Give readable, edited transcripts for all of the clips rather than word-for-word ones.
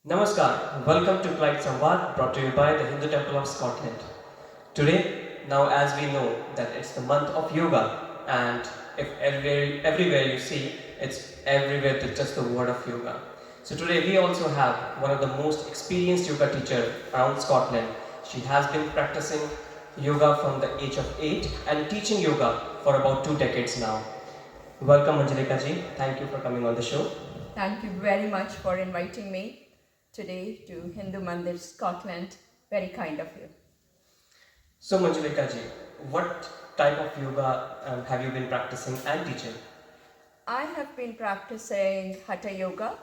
Namaskar, welcome to Clyde Samvada brought to you by the Hindu Temple of Scotland. Today, now as we know that it's the month of yoga and if everywhere you see, it's everywhere to just the word of yoga. So today we also have one of the most experienced yoga teacher around Scotland. She has been practicing yoga from the age of 8 and teaching yoga for about 2 decades now. Welcome Manjulika ji, thank you for coming on the show. Thank you very much for inviting me today to Hindu Mandir, Scotland. Very kind of you. So Manjulika ji, what type of yoga have you been practicing and teaching? I have been practicing Hatha Yoga,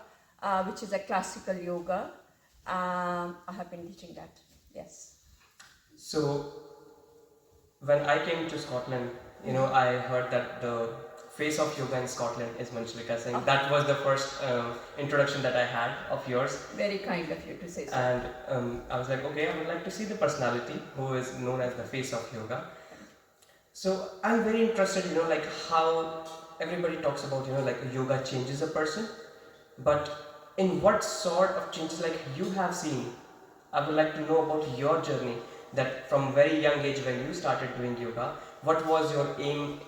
which is a classical yoga. I have been teaching that, yes. So when I came to Scotland, I heard that the face of yoga in Scotland is Manjulika Singh. That was the first introduction that I had of yours. Very kind of you to say so. And I was like, okay, I would like to see the personality who is known as the face of yoga. So I'm very interested, like how everybody talks about, like yoga changes a person, but in what sort of changes like you have seen? I would like to know about your journey that from very young age when you started doing yoga, what was your aim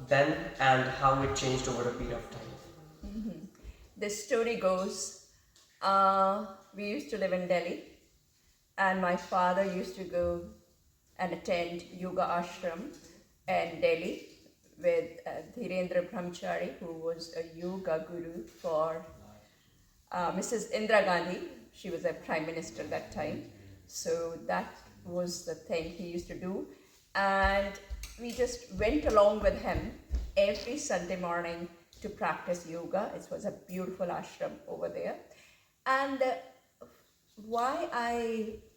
then and how it changed over a period of time? The story goes, we used to live in Delhi, and my father used to go and attend yoga ashram in Delhi with Dhirendra Brahmachari, who was a yoga guru for Mrs. Indira Gandhi. She was a prime minister that time. So that was the thing he used to do. And we just went along with him every Sunday morning to practice yoga. It was a beautiful ashram over there. And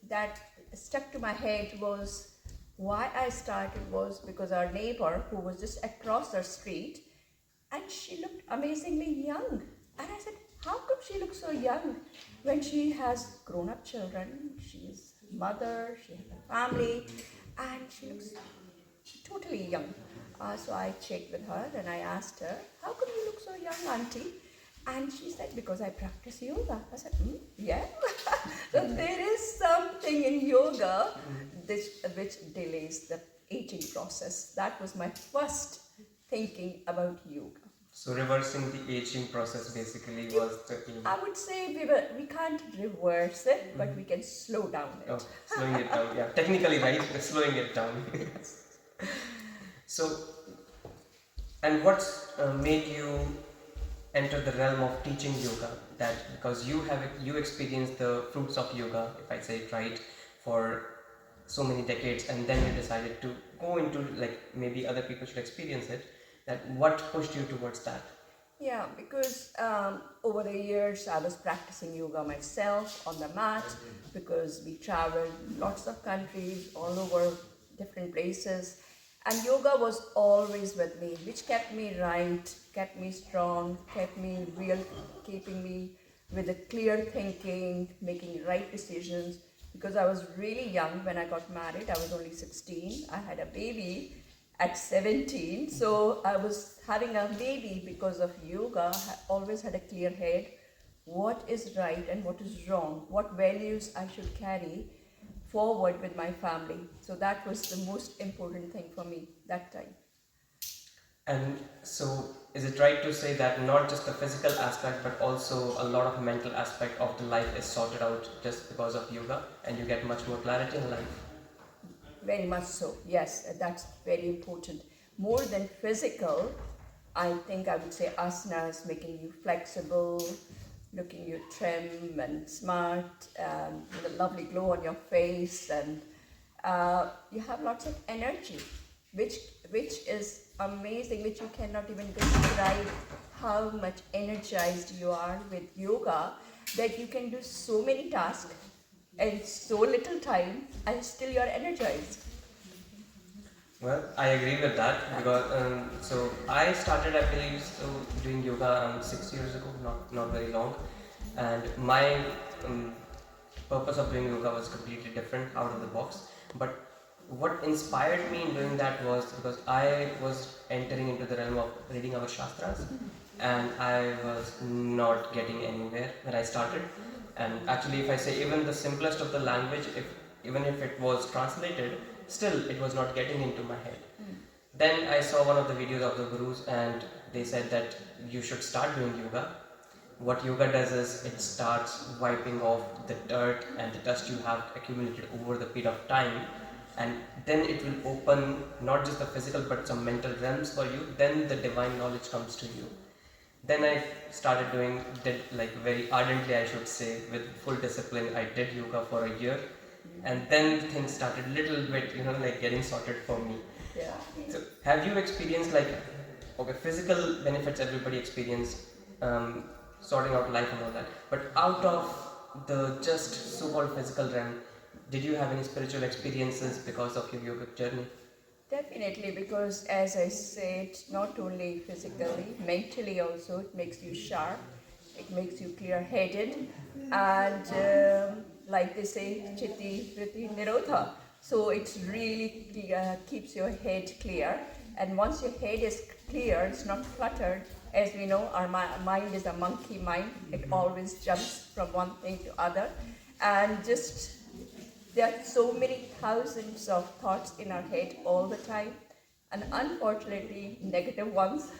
that stuck to my head was why I started was because our neighbor who was just across our street, and she looked amazingly young. And I said, how come she looks so young when she has grown-up children, she's a mother, she has a family, and she looks totally young. So I checked with her and I asked her, how come you look so young, auntie? And she said, because I practice yoga. I said, yeah. So there is something in yoga which delays the aging process. That was my first thinking about yoga. So reversing the aging process basically was the aim. I would say we can't reverse it, but we can slow down it. Oh, slowing it down, yeah. Technically right, but slowing it down. So, and what's made you enter the realm of teaching yoga? That because you experienced the fruits of yoga, if I say it right, for so many decades, and then you decided to go into like maybe other people should experience it. That what pushed you towards that? Yeah, because over the years I was practicing yoga myself on the mat because we traveled lots of countries all over different places, and yoga was always with me, which kept me right, kept me strong, kept me real, keeping me with a clear thinking, making right decisions. Because I was really young when I got married, I was only 16. I had a baby at 17, so I was having a baby because of yoga. I always had a clear head, what is right and what is wrong, what values I should carry forward with my family. So that was the most important thing for me that time. And so is it right to say that not just the physical aspect but also a lot of mental aspect of the life is sorted out just because of yoga and you get much more clarity in life? Very much so, yes, that's very important. More than physical, I think I would say asanas, making you flexible, looking you trim and smart, with a lovely glow on your face, and you have lots of energy, which is amazing, which you cannot even describe how much energized you are with yoga, that you can do so many tasks in so little time and still you're energized. Well, I agree with that because so I started, I believe, doing yoga around 6 years ago, not very long, and my purpose of doing yoga was completely different, out of the box. But what inspired me in doing that was because I was entering into the realm of reading our shastras, and I was not getting anywhere when I started. And actually, if I say even the simplest of the language, even if it was translated, still it was not getting into my head. Then I saw one of the videos of the gurus, and they said that you should start doing yoga. What yoga does is it starts wiping off the dirt and the dust you have accumulated over the period of time, and then it will open not just the physical but some mental realms for you. Then the divine knowledge comes to you. Then I started did like very ardently, I should say, with full discipline. I did yoga for a year, and then things started little bit, like getting sorted for me. Yeah. So, have you experienced like, okay, physical benefits everybody experience, sorting out life and all that, but out of the just so-called physical realm, did you have any spiritual experiences because of your yogic journey? Definitely, because as I said, not only physically, mentally also, it makes you sharp, it makes you clear-headed, and like they say, chitti, vritti, nirodha. So it's really keeps your head clear, and once your head is clear, it's not cluttered. As we know, our mind is a monkey mind. It always jumps from one thing to other, and just there are so many thousands of thoughts in our head all the time, and unfortunately, negative ones.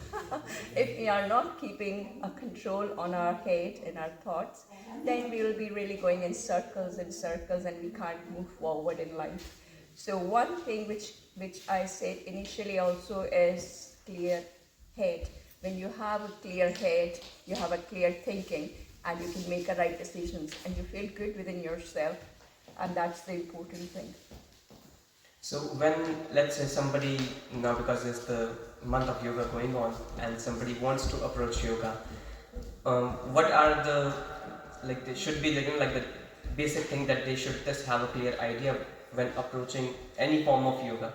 If we are not keeping a control on our head and our thoughts, then we will be really going in circles and circles, and we can't move forward in life. So one thing which I said initially also is clear head. When you have a clear head, you have a clear thinking, and you can make a right decisions, and you feel good within yourself. And that's the important thing. So when, let's say somebody, now because it's the month of yoga going on, and somebody wants to approach yoga, what are the, like they should be like the basic thing that they should just have a clear idea when approaching any form of yoga?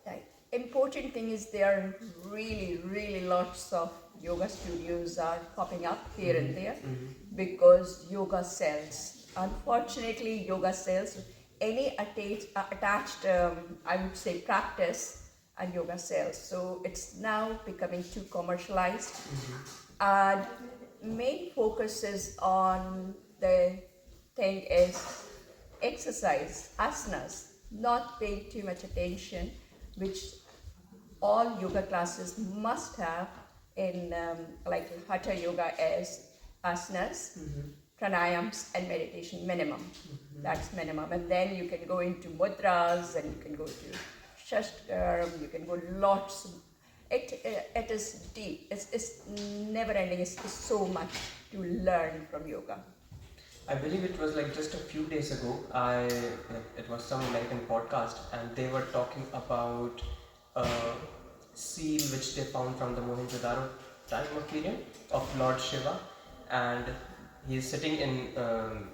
Right. Important thing is there are really lots of yoga studios are popping up here and there, because yoga sells. Unfortunately, yoga sells. Any attached, I would say, practice, and yoga sells. So it's now becoming too commercialized. And main focus is on the thing is exercise, asanas, not paying too much attention, which all yoga classes must have in like hatha yoga as asanas, pranayams and meditation minimum. That's minimum. And then you can go into mudras, and you can go to shastkar, you can go lots. It is deep. It's never ending. It's so much to learn from yoga. I believe it was like just a few days ago. It was some American podcast, and they were talking about a seal which they found from the Mohenjo-daro time of period of Lord Shiva, and he is sitting in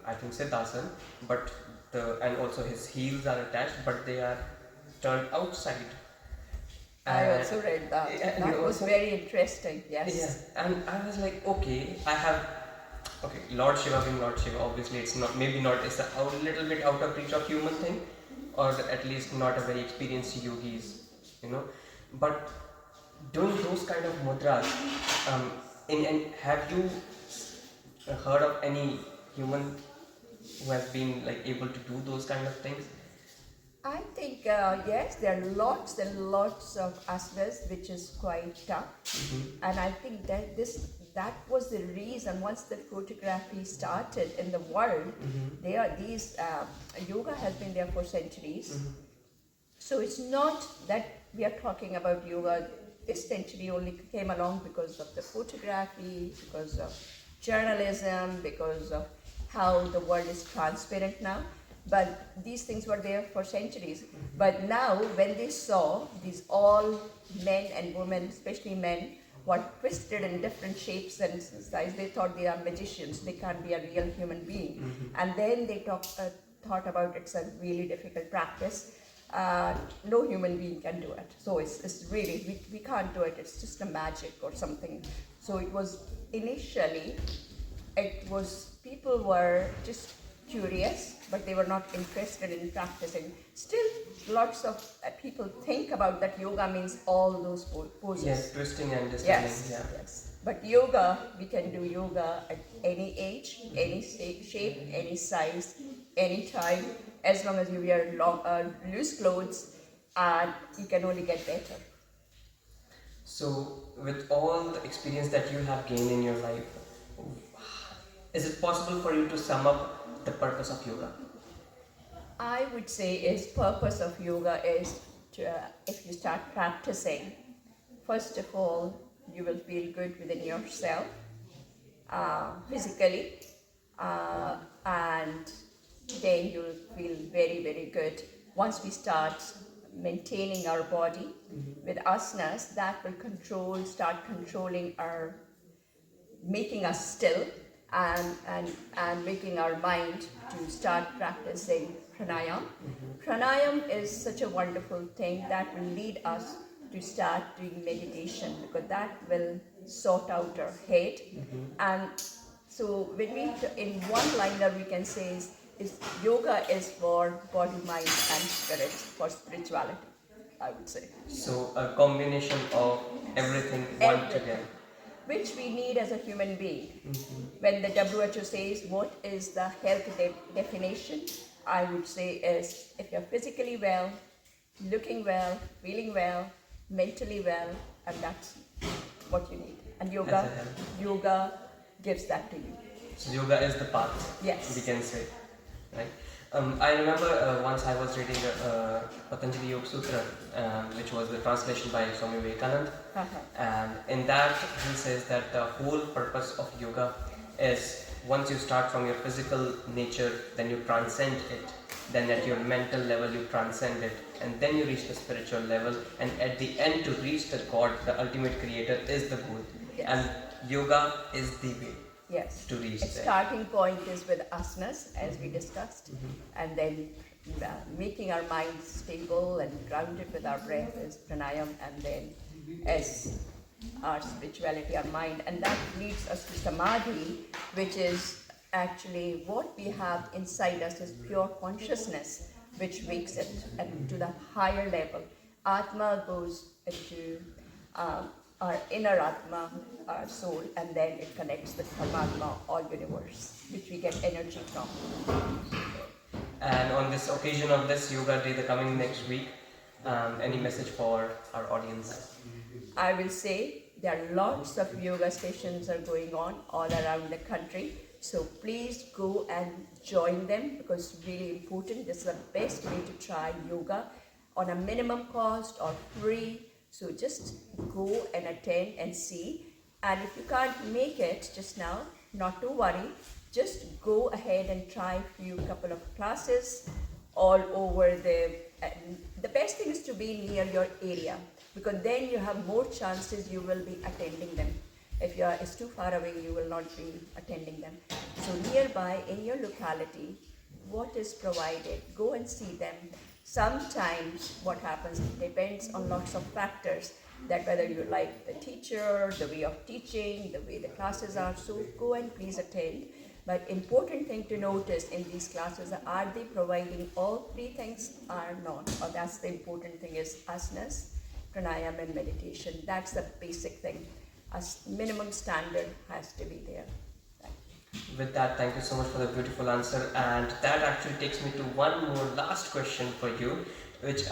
I think Siddhasan, but and also his heels are attached, but they are turned outside. I also read that. That was very interesting. Yes. Yeah, and I was like, okay, okay, Lord Shiva being Lord Shiva, obviously it's not, maybe not, it's a little bit out of reach of human thing, or at least not a very experienced yogis, But doing those kind of mudras, have you heard of any human who has been like able to do those kind of things? I think yes, there are lots and lots of asanas which is quite tough, and I think that was the reason once the photography started in the world. These yoga has been there for centuries, so it's not that we are talking about yoga. This century only came along because of the photography, because of journalism, because of how the world is transparent now. But these things were there for centuries. But now, when they saw these all men and women, especially men, were twisted in different shapes and sizes, they thought they are magicians. They can't be a real human being. And then they thought about it's a really difficult practice. No human being can do it. So it's really, we can't do it. It's just a magic or something. So it was initially, people were just curious, but they were not interested in practicing. Still, lots of people think about that yoga means all those poses. Yes, twisting and distilling. Yes, Yeah. yes. But yoga, we can do yoga at any age, any shape, any size, any time, as long as you wear loose clothes, and you can only get better. So, with all the experience that you have gained in your life, is it possible for you to sum up the purpose of yoga? I would say is purpose of yoga is to, if you start practicing, first of all, you will feel good within yourself, physically, and then you'll feel very, very good. Once we start maintaining our body with asanas, that will start controlling our, making us still, and making our mind to start practicing pranayam. Pranayam is such a wonderful thing that will lead us to start doing meditation, because that will sort out our head. And so when we, in one liner we can say is yoga is for body, mind and spirit, for spirituality, I would say. So, a combination of everything one Everything. together. Which we need as a human being. When the WHO says what is the health definition, I would say is if you're physically well, looking well, feeling well, mentally well, and that's what you need. And That's a health. yoga gives that to you. So, yoga is the path, Yes. we can say, right? I remember once I was reading Patanjali Yoga Sutra, which was the translation by Swami Vivekananda, and in that he says that the whole purpose of yoga is once you start from your physical nature, then you transcend it, then at your mental level you transcend it, and then you reach the spiritual level, and at the end to reach the God, the ultimate creator, is the goal. Yes. And yoga is the way Yes. to reach Its there. starting point is with asanas, as we discussed, and then making our mind stable and grounded with our breath is pranayam, and then as our spirituality, our mind, and that leads us to samadhi, which is actually what we have inside us is pure consciousness, which makes it to the higher level. Atma goes into our inner Atma, our soul, and then it connects with Paramatma, all universe, which we get energy from. And on this occasion of this yoga day, the coming next week, any message for our audience? I will say there are lots of yoga sessions are going on all around the country. So please go and join them, because it's really important. This is the best way to try yoga on a minimum cost or free. So just go and attend and see. And if you can't make it just now, not to worry. Just go ahead and try a couple of classes all over the best thing is to be near your area, because then you have more chances you will be attending them. If it's too far away, you will not be attending them. So nearby in your locality, what is provided, go and see them. Sometimes what happens depends on lots of factors, that whether you like the teacher, the way of teaching, the way the classes are. So go and please attend. But important thing to notice in these classes, are they providing all three things or not? Or that's the important thing is asanas, pranayam and meditation. That's the basic thing. A minimum standard has to be there. With that, thank you so much for the beautiful answer, and that actually takes me to one more last question for you, which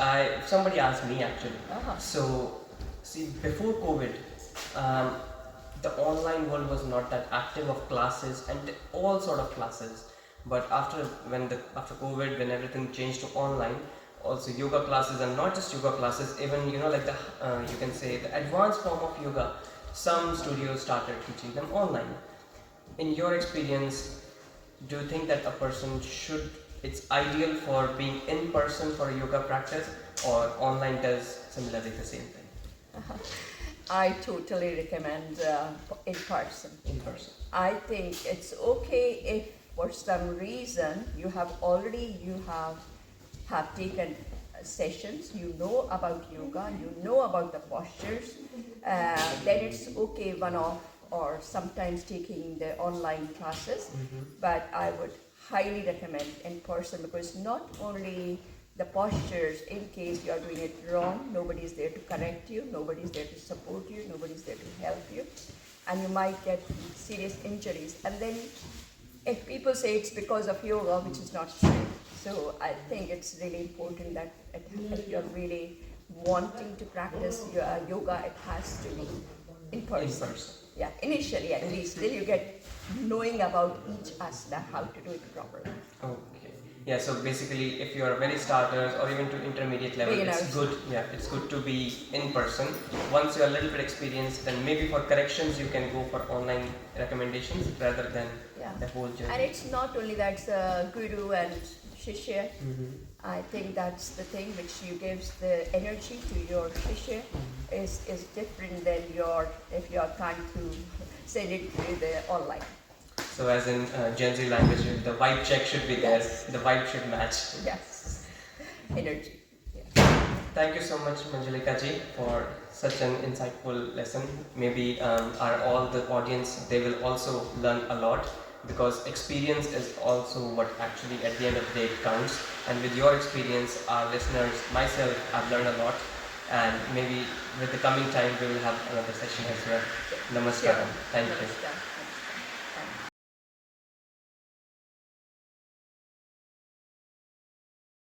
somebody asked me actually. So, see, before COVID, the online world was not that active of classes and all sort of classes. But after COVID, when everything changed to online, also yoga classes, and not just yoga classes, even like the you can say the advanced form of yoga, some studios started teaching them online. In your experience, do you think that a person it's ideal for being in person for a yoga practice, or online does similarly the same thing? I totally recommend in person. In person. I think it's okay if for some reason you have taken sessions, you know about yoga, you know about the postures, then it's okay one-off or sometimes taking the online classes. But I would highly recommend in person, because not only the postures, in case you are doing it wrong, nobody is there to correct you, nobody is there to support you, nobody is there to help you. and you might get serious injuries. And then if people say it's because of yoga, which is not true. So I think it's really important that if you're really wanting to practice your yoga, it has to be in person. Yeah, initially at least, till you get knowing about each asana, how to do it properly. Okay. Yeah, so basically if you are very starters or even to intermediate level, Beginners. it's good. Yeah, it's good to be in person. Once you're a little bit experienced, then maybe for corrections you can go for online recommendations rather than the whole journey. And it's not only that guru and shishya. I think that's the thing which you gives the energy to your shishya is different than if you are trying to send it through the online. So as in Gen Z language, the vibe check should be there, Yes. the vibe should match. Yes, energy. Thank you so much Manjulika ji for such an insightful lesson. Maybe all the audience, they will also learn a lot, because experience is also what actually at the end of the day counts. And with your experience, our listeners, myself, I've learned a lot. And maybe with the coming time we will have another session as well. Namaskaram. Thank you. Namaskar.